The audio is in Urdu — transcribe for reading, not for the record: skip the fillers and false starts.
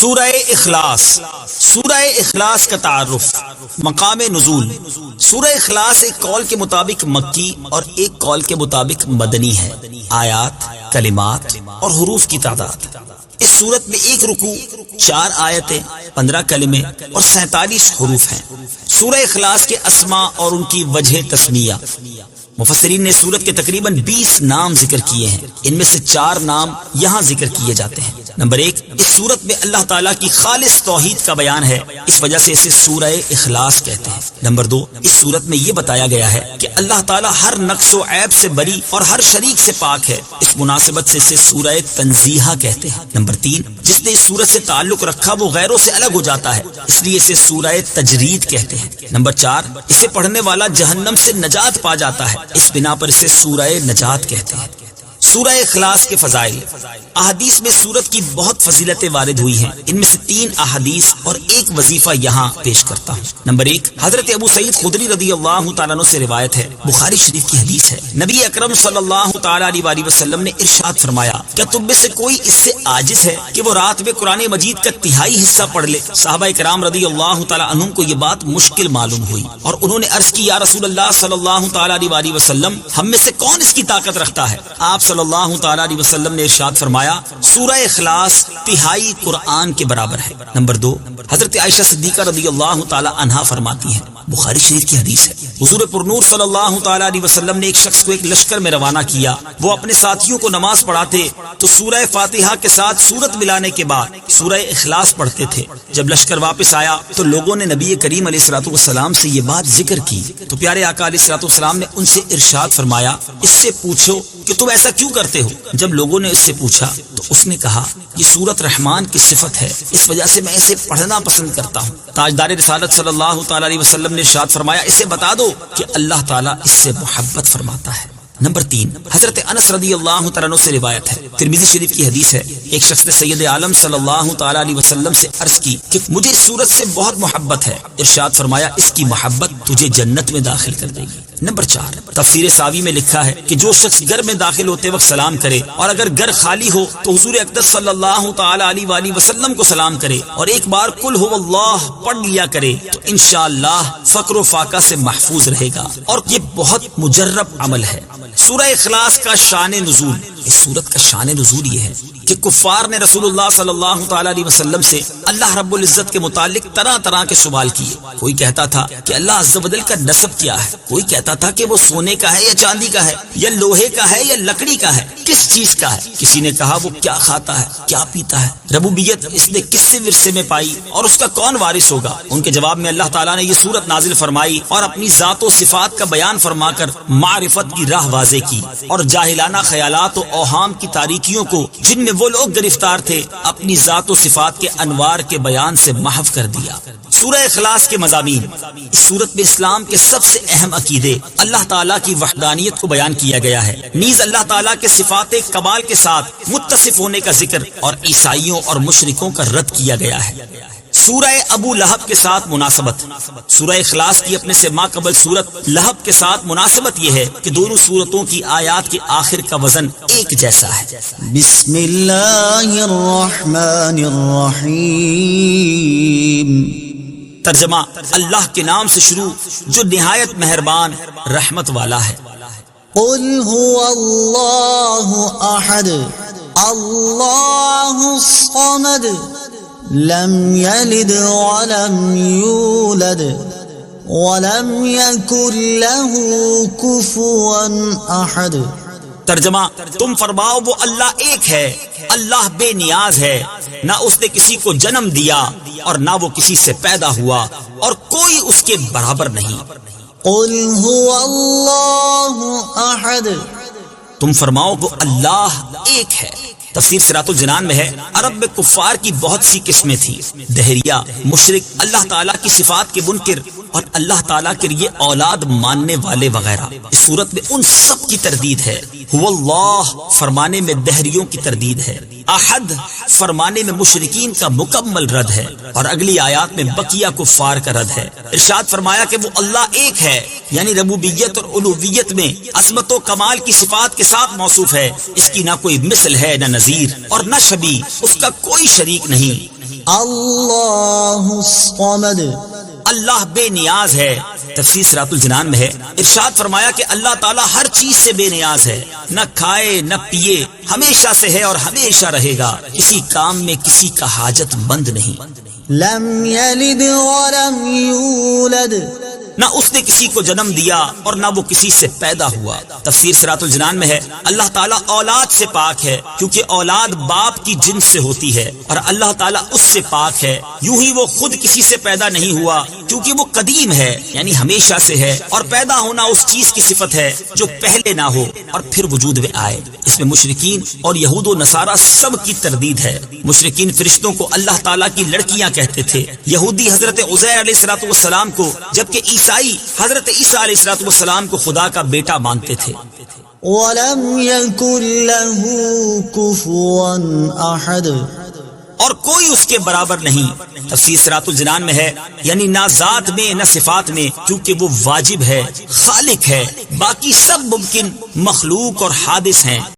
سورہ اخلاص۔ سورہ اخلاص کا تعارف، مقام نزول۔ سورہ اخلاص ایک قول کے مطابق مکی اور ایک قول کے مطابق مدنی ہے۔ آیات، کلمات اور حروف کی تعداد، اس صورت میں ایک رکوع، 4 آیتیں، 15 کلمے اور 47 حروف ہیں۔ سورہ اخلاص کے اسماء اور ان کی وجہ تسمیہ، مفسرین نے سورت کے تقریباً 20 نام ذکر کیے ہیں، ان میں سے 4 نام یہاں ذکر کیے جاتے ہیں۔ نمبر 1، اس سورت میں اللہ تعالیٰ کی خالص توحید کا بیان ہے، اس وجہ سے اسے سورہ اخلاص کہتے ہیں۔ نمبر 2، اس سورت میں یہ بتایا گیا ہے کہ اللہ تعالیٰ ہر نقص و عیب سے بری اور ہر شریک سے پاک ہے، اس مناسبت سے اسے سورہ تنزیہ کہتے ہیں۔ نمبر 3، جس نے اس سورت سے تعلق رکھا وہ غیروں سے الگ ہو جاتا ہے، اس لیے اسے سورہ تجرید کہتے ہیں۔ نمبر 4، اسے پڑھنے والا جہنم سے نجات پا جاتا ہے، اس بنا پر اسے سورہ نجات کہتے ہیں۔ سورہ اخلاص کے فضائل، احادیث میں سورت کی بہت فضیلتیں وارد ہوئی ہیں، ان میں سے 3 احادیث اور ایک وظیفہ یہاں پیش کرتا ہوں۔ نمبر 1، حضرت ابو سعید خدری رضی اللہ تعالیٰ عنہ سے روایت ہے، بخاری شریف کی حدیث ہے، نبی اکرم صلی اللہ تعالیٰ علیہ وسلم نے ارشاد فرمایا، کیا تم میں سے کوئی اس سے عاجز ہے کہ وہ رات میں قرآن مجید کا 1/3 حصہ پڑھ لے؟ صحابہ کرام رضی اللہ تعالیٰ عنہم کو یہ بات مشکل معلوم ہوئی اور انہوں نے عرض کی، یا رسول اللہ صلی اللہ تعالیٰ علیہ وسلم، ہم میں سے کون اس کی طاقت رکھتا ہے؟ آپ صلی اللہ تعالیٰ علیہ وسلم نے ارشاد فرمایا، سورہ اخلاص 1/3 قرآن کے برابر ہے۔ نمبر 2، حضرت عائشہ صدیقہ رضی اللہ تعالی عنہا فرماتی ہیں، بخاری شریف کی حدیث ہے، حضور پرنور صلی اللہ تعالی علیہ وسلم نے ایک شخص کو ایک لشکر میں روانہ کیا، وہ اپنے ساتھیوں کو نماز پڑھاتے تو سورہ فاتحہ کے ساتھ سورت ملانے کے بعد سورہ اخلاص پڑھتے تھے۔ جب لشکر واپس آیا تو لوگوں نے نبی کریم علیہ الصلوۃ والسلام سے یہ بات ذکر کی تو پیارے آقا علیہ الصلوۃ والسلام نے ان سے ارشاد فرمایا، اس سے پوچھو کہ تم ایسا کیوں کرتے ہو؟ جب لوگوں نے اس سے پوچھا تو اس نے کہا، یہ سورت رحمان کی صفت ہے، اس وجہ سے میں اسے پڑھنا پسند کرتا ہوں۔ تاجدار رسالت صلی اللہ تعالی علیہ وسلم نے ارشاد فرمایا، اسے بتا دو کہ اللہ تعالیٰ اس سے محبت فرماتا ہے۔ نمبر 3، حضرت انس رضی اللہ تعالیٰ عنہ سے روایت ہے، ترمذی شریف کی حدیث ہے، ایک شخص نے سید عالم صلی اللہ تعالی علیہ وسلم سے عرض کی کہ مجھے اس سورت سے بہت محبت ہے، ارشاد فرمایا، اس کی محبت تجھے جنت میں داخل کر دے گی۔ نمبر 4، تفسیر ساوی میں لکھا ہے کہ جو شخص گھر میں داخل ہوتے وقت سلام کرے اور اگر گھر خالی ہو تو حضور اقدس صلی اللہ تعالی علیہ وآلہ وسلم کو سلام کرے اور ایک بار قل هو اللہ پڑھ لیا کرے تو انشاءاللہ فقر و فاقہ سے محفوظ رہے گا، اور یہ بہت مجرب عمل ہے۔ سورہ اخلاص کا شان نزول، اس سورت کا شان نزول یہ ہے کہ کفار نے رسول اللہ صلی اللہ تعالی علیہ وسلم سے اللہ رب العزت کے متعلق طرح طرح کے سوال کیے۔ کوئی کہتا تھا کہ اللہ عز و جل کا نسب کیا ہے، کوئی کہتا تھا کہ وہ سونے کا ہے یا چاندی کا ہے یا لوہے کا ہے یا لکڑی کا ہے، کس چیز کا ہے؟ کسی نے کہا وہ کیا کھاتا ہے، کیا پیتا ہے، ربوبیت اس نے کس سے ورثے میں پائی اور اس کا کون وارث ہوگا؟ ان کے جواب میں اللہ تعالیٰ نے یہ سورت نازل فرمائی اور اپنی ذات و صفات کا بیان فرما کر معرفت کی راہ واضح کی اور جاہلانہ خیالات و اوہام کی تاریکیوں کو جن میں وہ لوگ گرفتار تھے اپنی ذات و صفات کے انوار کے بیان سے محو کر دیا۔ سورہ اخلاص کے مضامین، اس سورت میں اسلام کے سب سے اہم عقیدے، اللہ تعالیٰ کی وحدانیت کو بیان کیا گیا ہے، نیز اللہ تعالیٰ کے صفات کمال کے ساتھ متصف ہونے کا ذکر اور عیسائیوں اور مشرکوں کا رد کیا گیا ہے۔ سورہ ابو لہب کے ساتھ مناسبت، سورہ اخلاص کی اپنے سے ماقبل سورت لہب کے ساتھ مناسبت یہ ہے کہ دونوں سورتوں کی آیات کے آخر کا وزن ایک جیسا ہے۔ بسم اللہ الرحمن الرحیم، ترجمہ، اللہ کے نام سے شروع جو نہایت مہربان رحمت والا ہے۔ قل هو اللہ احد اللہ الصمد لم یلد ولم یولد ولم یکن له کفوا احد۔ ترجمہ، تم فرماؤ وہ اللہ ایک ہے، اللہ بے نیاز ہے، نہ اس نے کسی کو جنم دیا اور نہ وہ کسی سے پیدا ہوا اور کوئی اس کے برابر نہیں۔ قل هو اللہ احد، تم فرماؤ وہ اللہ ایک ہے۔ تفسیر صراط الجنان میں ہے، عرب میں کفار کی بہت سی قسمیں تھیں، دہریہ، مشرک، اللہ تعالیٰ کی صفات کے منکر اور اللہ تعالیٰ کے لیے اولاد ماننے والے وغیرہ۔ اس صورت میں ان سب کی تردید ہے۔ هو اللہ فرمانے میں دہریوں کی تردید ہے، احد فرمانے میں مشرکین کا مکمل رد ہے، اور اگلی آیات میں بقیہ کفار کا رد ہے۔ ارشاد فرمایا کہ وہ اللہ ایک ہے، یعنی ربوبیت اور الوہیت میں عظمت و کمال کی صفات کے ساتھ موصوف ہے، اس کی نہ کوئی مثل ہے نہ نظیر اور نہ شبیہ، اس کا کوئی شریک نہیں۔ اللہ الصمد اللہ بے نیاز ہے۔ تفسیر صراط الجنان میں ہے، ارشاد فرمایا کہ اللہ تعالیٰ ہر چیز سے بے نیاز ہے، نہ کھائے نہ پیے، ہمیشہ سے ہے اور ہمیشہ رہے گا، کسی کام میں کسی کا حاجت مند نہیں۔ لم یلد ولم یولد نہ اس نے کسی کو جنم دیا اور نہ وہ کسی سے پیدا ہوا۔ تفسیر صراط الجنان میں ہے، اللہ تعالیٰ اولاد سے پاک ہے کیونکہ اولاد باپ کی جنس سے ہوتی ہے، اور اللہ تعالیٰ اس سے پاک ہے، یوں ہی وہ خود کسی سے پیدا نہیں ہوا کیونکہ وہ قدیم ہے یعنی ہمیشہ سے ہے، اور پیدا ہونا اس چیز کی صفت ہے جو پہلے نہ ہو اور پھر وجود میں آئے۔ اس میں مشرکین اور یہود و نصارہ سب کی تردید ہے۔ مشرکین فرشتوں کو اللہ تعالیٰ کی لڑکیاں کہتے تھے، یہودی حضرت عزیر علیہ السلام کو، جبکہ عیسائی حضرت عیسیٰ علیہ السلام کو خدا کا بیٹا مانتے تھے۔ ولم یکن له کفوا احد اور کوئی اس کے برابر نہیں۔ تفسیر صراط الجنان میں ہے، یعنی نہ ذات میں نہ صفات میں، کیونکہ وہ واجب ہے، خالق ہے، باقی سب ممکن، مخلوق اور حادث ہیں۔